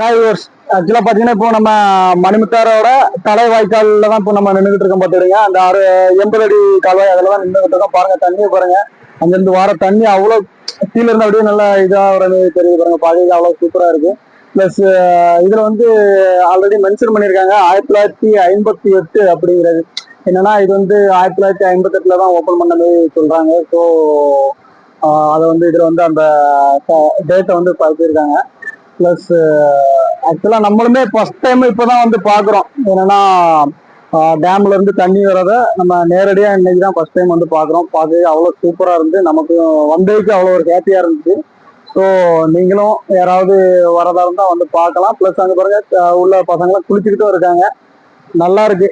ஆக்சுவலா பாத்தீங்கன்னா இப்போ நம்ம மணிமுத்தாரோட தலைவாய்க்கால்ல தான் இப்போ நம்ம நின்றுட்டு இருக்கோம் பாத்துடுங்க. அந்த 80 அடி கால்வாய் அதுல தான் நின்றுட்டு இருக்கோம். பாருங்க தண்ணியை பாருங்க. அங்கிருந்து வர தண்ணி அவ்வளவு கீழே இருந்து அப்படியே நல்லா இதா தெரியுது பாருங்க. பாதையில அவ்வளவு சூப்பரா இருக்கு. பிளஸ் இதுல வந்து ஆல்ரெடி மென்ஷன் பண்ணியிருக்காங்க 1958 அப்படிங்கிறது. என்னன்னா இது வந்து 1958 தான் ஓபன் பண்ண மாதிரி சொல்றாங்க. ஸோ அதை வந்து இதுல வந்து அந்த டேட்டை வந்து பதிச்சிருக்காங்க. பிளஸ் ஆக்சுவலா நம்மளுமே ஃபர்ஸ்ட் டைம் இப்பதான் வந்து பாக்குறோம். என்னன்னா டேம்ல இருந்து தண்ணி வரத நம்ம நேரடியா இன்னைக்கு தான் ஃபர்ஸ்ட் டைம் வந்து பாக்குறோம். பார்க்கவே அவ்வளவு சூப்பரா இருந்து நமக்கு வந்ததுக்கு அவ்வளவு ஒரு ஹேப்பியா இருந்துச்சு. ஸோ நீங்களும் யாராவது வரதா இருந்தா வந்து பார்க்கலாம். பிளஸ் அங்க பாருங்க உள்ள பசங்களாம் குளிச்சுக்கிட்டும் இருக்காங்க. நல்லா இருக்கு.